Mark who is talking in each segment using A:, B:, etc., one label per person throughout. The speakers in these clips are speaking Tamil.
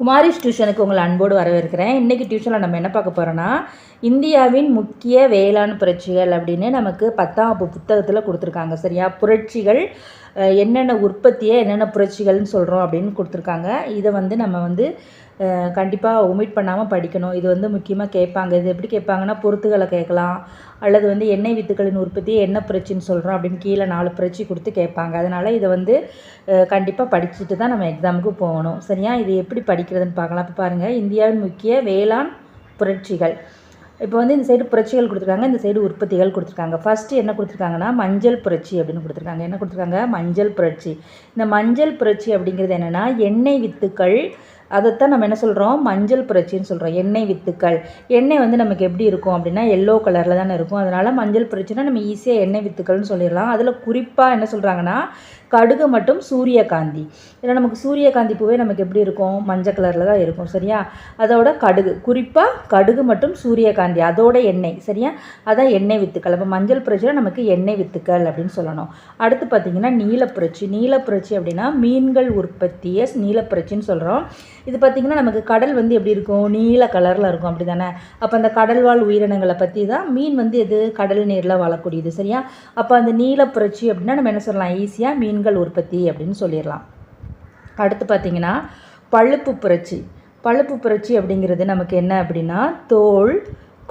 A: குமாரிஸ் டியூஷனுக்கு உங்களை அன்போடு வரவேற்கிறேன். இன்றைக்கி டியூஷனில் நம்ம என்ன பார்க்க போகிறோன்னா, இந்தியாவின் முக்கிய வேளாண் புரட்சிகள் அப்படின்னு நமக்கு 10ஆம் வகுப்பு புத்தகத்தில் கொடுத்துருக்காங்க. சரியா? புரட்சிகள் என்னென்ன உற்பத்தியை என்னென்ன புரட்சிகள்னு சொல்கிறோம் அப்படின்னு கொடுத்துருக்காங்க. இதை நம்ம கண்டிப்பாக ஒமிட் பண்ணாமல் படிக்கணும். இது முக்கியமாக கேட்பாங்க. இது எப்படி கேட்பாங்கன்னா, பொறுத்துகளை கேட்கலாம், அல்லது எண்ணெய் வித்துக்களின் உற்பத்தியை என்ன புரட்சின்னு சொல்கிறோம் அப்படின்னு கீழே 4 புரட்சி கொடுத்து கேட்பாங்க. அதனால் இதை கண்டிப்பாக படிச்சுட்டு தான் நம்ம எக்ஸாமுக்கு போகணும். சரியா? இது எப்படி படிக்கிறதுன்னு பார்க்கலாம். இப்போ பாருங்கள், இந்தியாவின் முக்கிய வேளாண் புரட்சிகள். இப்போ இந்த சைடு புரட்சிகள் கொடுத்துருக்காங்க, இந்த சைடு உற்பத்திகள் கொடுத்துருக்காங்க. ஃபஸ்ட்டு என்ன கொடுத்துருக்காங்கன்னா, மஞ்சள் புரட்சி அப்படின்னு கொடுத்துருக்காங்க. என்ன கொடுத்துருக்காங்க? மஞ்சள் புரட்சி. இந்த மஞ்சள் புரட்சி அப்படிங்கிறது என்னென்னா, எண்ணெய் வித்துக்கள், அதைத்தான் நம்ம என்ன சொல்கிறோம்? மஞ்சள் புரட்சின்னு சொல்கிறோம். எண்ணெய் வித்துக்கள். எண்ணெய் நமக்கு எப்படி இருக்கும் அப்படின்னா, எல்லோ கலரில் தானே இருக்கும். அதனால் மஞ்சள் புரட்சினா நம்ம ஈஸியாக எண்ணெய் வித்துக்கள்னு சொல்லிடலாம். அதில் குறிப்பாக என்ன சொல்கிறாங்கன்னா, கடுகு மற்றும் சூரியகாந்தி. இதில் நமக்கு சூரியகாந்தி பூவே நமக்கு எப்படி இருக்கும்? மஞ்சள் கலரில் தான் இருக்கும். சரியா? அதோட கடுகு, குறிப்பாக கடுகு மற்றும் சூரியகாந்தி, அதோட எண்ணெய். சரியா? அதான் எண்ணெய் வித்துக்கள். அப்போ மஞ்சள் புரட்சியில் நமக்கு எண்ணெய் வித்துக்கள் அப்படின்னு சொல்லணும். அடுத்து பார்த்திங்கன்னா, நீலப்புரட்சி. நீலப்புரட்சி அப்படின்னா மீன்கள் உற்பத்தியை நீலப்புரட்சின்னு சொல்கிறோம். இது பார்த்திங்கன்னா, நமக்கு கடல் எப்படி இருக்கும்? நீல கலரில் இருக்கும். அப்படி தானே? அப்போ அந்த கடல்வாழ் உயிரினங்களை பற்றி தான் மீன் எது? கடல் நீரில் வாழக்கூடியது. சரியா? அப்போ அந்த நீலப்புரட்சி அப்படின்னா நம்ம என்ன சொல்லலாம்? ஈஸியாக மீன்கள் உற்பத்தி அப்படின்னு சொல்லிடலாம். அடுத்து பார்த்திங்கன்னா, பழுப்பு புரட்சி. பழுப்பு புரட்சி அப்படிங்கிறது நமக்கு என்ன அப்படின்னா, தோல்,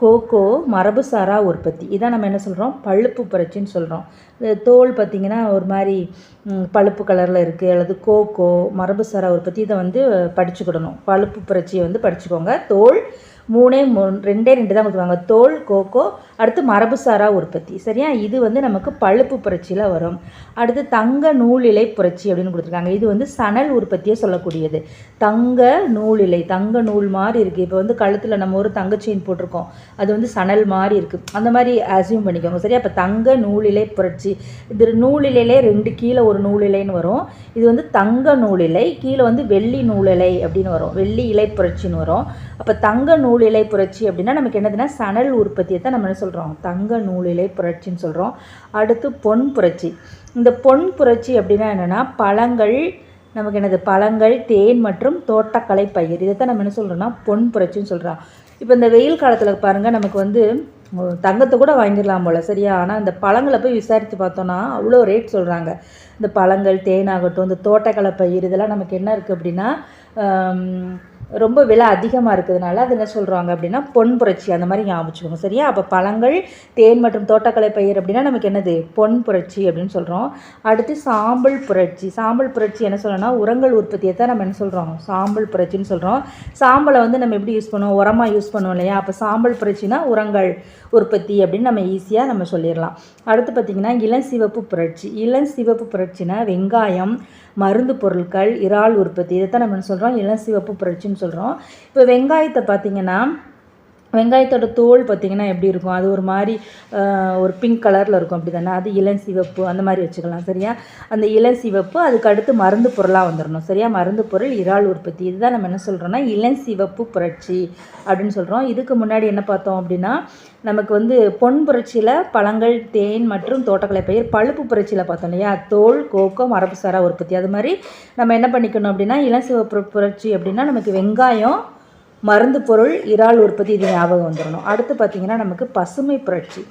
A: கோகோ, மரபுசாரா உற்பத்தி. இதான் நம்ம என்ன சொல்கிறோம்? பழுப்பு புரட்சின்னு சொல்கிறோம். தோல் பார்த்திங்கன்னா ஒரு மாதிரி பழுப்பு கலரில் இருக்குது, அல்லது கோகோ, மரபுசாரா உற்பத்தி. இதை படிச்சுக்கிடணும். பழுப்பு புரட்சியை படிச்சுக்கோங்க. தோல் 2 தான் கொடுத்துருவாங்க. தோல், கோகோ, அடுத்து மரபுசாரா உற்பத்தி. சரியா? இது நமக்கு பழுப்பு புரட்சியில் வரும். அடுத்து தங்க நூல் இலை புரட்சி அப்படின்னு கொடுத்துருக்காங்க. இது சணல் உற்பத்தியை சொல்லக்கூடியது. தங்க நூல் இலை, தங்க நூல் மாதிரி இருக்குது. இப்போ கழுத்தில் நம்ம ஒரு தங்க செயின் போட்டிருக்கோம், அது சணல் மாதிரி இருக்குது. அந்த மாதிரி அசியூம் பண்ணிக்கோங்க. சரியா? அப்போ தங்க நூல் இலை புரட்சி. இது நூல் இலையிலே 2 கீழே ஒரு நூல் இலைன்னு வரும். இது தங்க நூல் இலை, கீழே வெள்ளி நூல் இலை அப்படின்னு வரும். வெள்ளி இலை புரட்சின்னு வரும். அப்போ தங்க நூல் இலை புரட்சி அப்படின்னா நமக்கு என்னதுன்னா, சணல் உற்பத்தியை தான் நம்ம என்ன சொல்கிறோம்? தங்க நூல் இலை புரட்சின்னு சொல்கிறோம். அடுத்து பொன் புரட்சி. இந்த பொன் புரட்சி அப்படின்னா என்னென்னா, பழங்கள், நமக்கு என்னது? பழங்கள், தேன் மற்றும் தோட்டக்கலை பயிர். இதைத்தான் நம்ம என்ன சொல்கிறோம்னா, பொன் புரட்சின்னு சொல்கிறோம். இப்போ இந்த வெயில் காலத்தில் பாருங்கள், நமக்கு தங்கத்தை கூட வாங்கிடலாம் போல். சரியா? ஆனால் இந்த பழங்களை போய் விசாரித்து பார்த்தோன்னா அவ்வளோ ரேட் சொல்கிறாங்க. இந்த பழங்கள், தேனாகட்டும், இந்த தோட்டக்கலை பயிர், இதெல்லாம் நமக்கு என்ன இருக்குது அப்படின்னா, ரொம்ப விலை அதிகமாக இருக்கிறதுனால அது என்ன சொல்கிறாங்க அப்படின்னா, பொன் புரட்சி. அந்த மாதிரி ஞாபகம் வச்சுக்கோங்க. சரியா? அப்போ பழங்கள், தேன் மற்றும் தோட்டக்கலை பயிர் அப்படின்னா நமக்கு என்னது? பொன் புரட்சி அப்படின்னு சொல்கிறோம். அடுத்து சாம்பல் புரட்சி. சாம்பல் புரட்சி என்ன சொல்லணும்னா, உரங்கள் உற்பத்தியை தான் நம்ம என்ன சொல்கிறோம்? சாம்பல் புரட்சின்னு சொல்கிறோம். சாம்பலை நம்ம எப்படி யூஸ் பண்ணுவோம்? உரமாக யூஸ் பண்ணுவோம் இல்லையா? அப்போ சாம்பல் புரட்சினா உரங்கள் உற்பத்தி அப்படின்னு நம்ம ஈஸியாக நம்ம சொல்லிடலாம். அடுத்து பார்த்திங்கன்னா, இளஞ்சிவப்பு புரட்சி. இளஞ்சிவப்பு புரட்சினா வெங்காயம், மருந்து பொருட்கள், இறால் உற்பத்தி. இதைத்தான் நம்ம சொல்கிறோம் இளஞ்சிவப்பு புரட்சின்னு சொல்கிறோம். இப்போ வெங்காயத்தை பார்த்திங்கன்னா, வெங்காயத்தோட தோல் பார்த்திங்கன்னா எப்படி இருக்கும்? அது ஒரு மாதிரி ஒரு பிங்க் கலரில் இருக்கும். அப்படி தானே? அது இளஞ்சிவப்பு, அந்த மாதிரி வச்சுக்கலாம். சரியா? அந்த இளஞ்சிவப்பு, அதுக்கு அடுத்து மருந்து பொருளாக வந்துடணும். சரியா? மருந்து பொருள், இறால் உற்பத்தி. இதுதான் நம்ம என்ன சொல்கிறோன்னா, இளஞ்சிவப்பு புரட்சி அப்படின்னு சொல்கிறோம். இதுக்கு முன்னாடி என்ன பார்த்தோம் அப்படின்னா, நமக்கு பொன் புரட்சியில் பழங்கள், தேன் மற்றும் தோட்டக்கலை பயிர். பழுப்பு புரட்சியில் பார்த்தோம் இல்லையா? தோல், கோகோ, மரபுசாரா உற்பத்தி. அது மாதிரி நம்ம என்ன பண்ணிக்கணும் அப்படின்னா, இளஞ்சிவப்பு புரட்சி அப்படின்னா நமக்கு வெங்காயம், மருந்து பொருள், இறால் உற்பத்தி, இது ஞாபகம் வந்துடணும். அடுத்து பார்த்திங்கன்னா, நமக்கு பசுமை புரட்சி.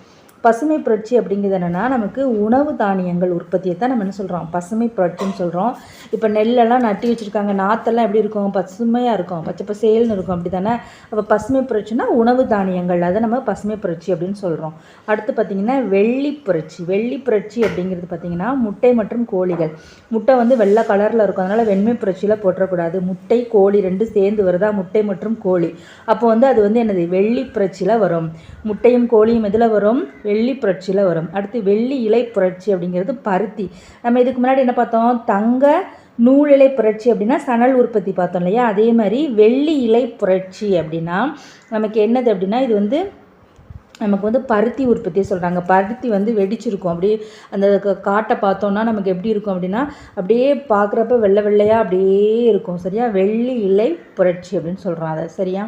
A: பசுமை புரட்சி அப்படிங்கிறது என்னென்னா, நமக்கு உணவு தானியங்கள் உற்பத்தியை தான் நம்ம என்ன சொல்கிறோம்? பசுமை புரட்சின்னு சொல்கிறோம். இப்போ நெல்லெல்லாம் நட்டி வச்சுருக்காங்க, நாற்றெல்லாம் எப்படி இருக்கும்? பசுமையாக இருக்கும், பச்சை பசேல்னு இருக்கும். அப்படி தானே? அப்போ பசுமை புரட்சினா உணவு தானியங்கள், அதை நம்ம பசுமை புரட்சி அப்படின்னு சொல்கிறோம். அடுத்து பார்த்திங்கன்னா, வெள்ளி புரட்சி. வெள்ளி புரட்சி அப்படிங்கிறது பார்த்திங்கன்னா, முட்டை மற்றும் கோழிகள். முட்டை வெள்ளை கலரில் இருக்கும், அதனால் வெண்மை புரட்சியில் போட்டுறக்கூடாது. முட்டை, கோழி 2 சேர்ந்து வருதா? முட்டை மற்றும் கோழி. அப்போ அது என்னது? வெள்ளி புரட்சியில் வரும். முட்டையும் கோழியும் எதில் வரும்? வெள்ளி புரட்சியில் வரும். அடுத்து வெள்ளி இலை புரட்சி அப்படிங்கிறது பருத்தி. நம்ம இதுக்கு முன்னாடி என்ன பார்த்தோம்? தங்க நூல் இலை புரட்சி அப்படின்னா சணல் உற்பத்தி பார்த்தோம் இல்லையா? அதே மாதிரி வெள்ளி இலை புரட்சி அப்படின்னா நமக்கு என்னது அப்படின்னா, இது நமக்கு பருத்தி உற்பத்தியை சொல்கிறாங்க. பருத்தி வெடிச்சிருக்கும். அப்படியே அந்த காட்டை பார்த்தோன்னா நமக்கு எப்படி இருக்கும் அப்படின்னா, அப்படியே பார்க்குறப்ப வெள்ளை வெள்ளையாக அப்படியே இருக்கும். சரியா? வெள்ளி இலை புரட்சி அப்படின்னு சொல்கிறோம் அதை. சரியா?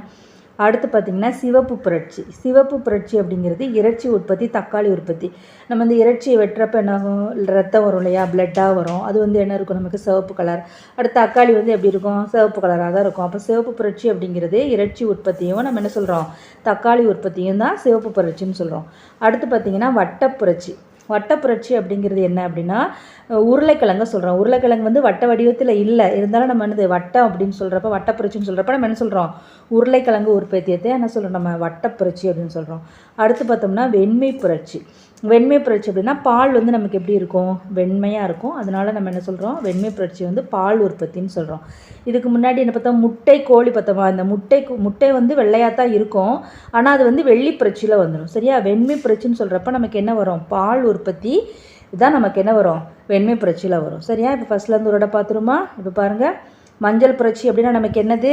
A: அடுத்து பார்த்திங்கன்னா சிவப்பு புரட்சி. சிவப்பு புரட்சி அப்படிங்கிறது இறைச்சி உற்பத்தி, தக்காளி உற்பத்தி. நம்ம இந்த இறைச்சியை வெட்டுறப்ப என்ன ஆகும், ரத்தம் வரும் இல்லையா, பிளட்டாக வரும். அது வந்து என்ன இருக்கும், நமக்கு சிவப்பு கலர். அடுத்து தக்காளி வந்து எப்படி இருக்கும், சிவப்பு கலராக தான் இருக்கும். அப்போ சிவப்பு புரட்சி அப்படிங்கிறது இறைச்சி உற்பத்தியும் நம்ம என்ன சொல்கிறோம், தக்காளி உற்பத்தியும் தான் சிவப்பு புரட்சின்னு சொல்கிறோம். அடுத்து பார்த்திங்கன்னா வட்டப்புரட்சி. வட்டப்புரட்சி அப்படிங்கிறது என்ன அப்படின்னா உருளைக்கிழங்கு சொல்கிறோம். உருளைக்கிழங்கு வந்து வட்ட வடிவத்தில் இல்லை, இருந்தாலும் நம்ம என்னது வட்டம் அப்படின்னு சொல்கிறப்ப, வட்டப்புரட்சின்னு சொல்கிறப்ப நம்ம என்ன சொல்கிறோம், உருளைக்கிழங்கு உற்பத்தியத்தை என்ன சொல்கிறோம், நம்ம வட்டப்புரட்சி அப்படின்னு சொல்கிறோம். அடுத்து பார்த்தோம்னா வெண்மை புரட்சி. வெண்மை புரட்சி அப்படின்னா பால் வந்து நமக்கு எப்படி இருக்கும், வெண்மையாக இருக்கும். அதனால நம்ம என்ன சொல்கிறோம், வெண்மை புரட்சி வந்து பால் உற்பத்தின்னு சொல்கிறோம். இதுக்கு முன்னாடி என்ன பார்த்தோம், முட்டை கோழி பார்த்தோமா, அந்த முட்டை வந்து வெள்ளையாக தான் இருக்கும், ஆனால் அது வந்து வெள்ளி புரட்சியில் வந்துடும். சரியா, வெண்மை புரட்சின்னு சொல்கிறப்ப நமக்கு என்ன வரும், பால் உற்பத்தி இதுதான் நமக்கு என்ன வரும், வெண்மை புரட்சியில் வரும். சரியா, இப்போ ஃபஸ்ட்லேருந்து ஒரு பார்த்துருமா. இப்போ பாருங்கள், மஞ்சள் புரட்சி அப்படின்னா நமக்கு என்னது,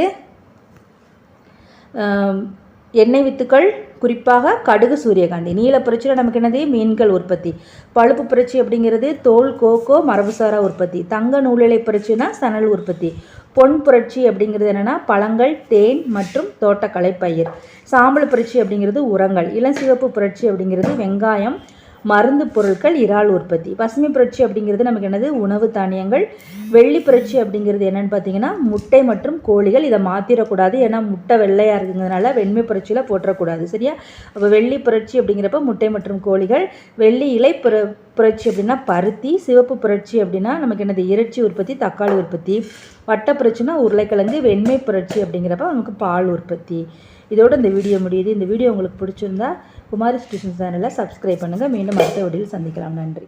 A: எண்ணெய் வித்துக்கள், குறிப்பாக கடுகு, சூரியகாந்தி. நீல புரட்சியில் நமக்கு என்னது, மீன்கள் உற்பத்தி. பழுப்பு புரட்சி அப்படிங்கிறது தோல், கோகோ, மரபுசாரா உற்பத்தி. தங்க நூலிலை புரட்சினா சணல் உற்பத்தி. பொன் புரட்சி அப்படிங்கிறது என்னென்னா பழங்கள், தேன் மற்றும் தோட்டக்கலை பயிர். சாம்பல் புரட்சி அப்படிங்கிறது உரங்கள். இளஞ்சிவப்பு புரட்சி அப்படிங்கிறது வெங்காயம், மருந்து பொருட்கள், இறால் உற்பத்தி. பசுமை புரட்சி அப்படிங்கிறது நமக்கு என்னது, உணவு தானியங்கள். வெள்ளி புரட்சி அப்படிங்கிறது என்னென்னு பார்த்தீங்கன்னா முட்டை மற்றும் கோழிகள். இதை மாற்றிடக்கூடாது, ஏன்னா முட்டை வெள்ளையாக இருக்குங்கிறதுனால வெண்மை புரட்சியில் போட்டுறக்கூடாது. சரியா, அப்போ வெள்ளி புரட்சி அப்படிங்கிறப்ப முட்டை மற்றும் கோழிகள். வெள்ளி இலை புரட்சி அப்படின்னா பருத்தி. சிவப்பு புரட்சி அப்படின்னா நமக்கு என்னது, இறைச்சி உற்பத்தி, தக்காளி உற்பத்தி. வட்ட புரட்சினா உருளைக்கிழங்கு. வெண்மை புரட்சி அப்படிங்கிறப்ப நமக்கு பால் உற்பத்தி. இதோடு இந்த வீடியோ முடியுது. இந்த வீடியோ உங்களுக்கு பிடிச்சிருந்தா குமாரிஸ் டியூஷன் சேனலை சப்ஸ்கிரைப் பண்ணுங்கள். மீண்டும் அடுத்த வீடியோவில் சந்திக்கலாம். நன்றி.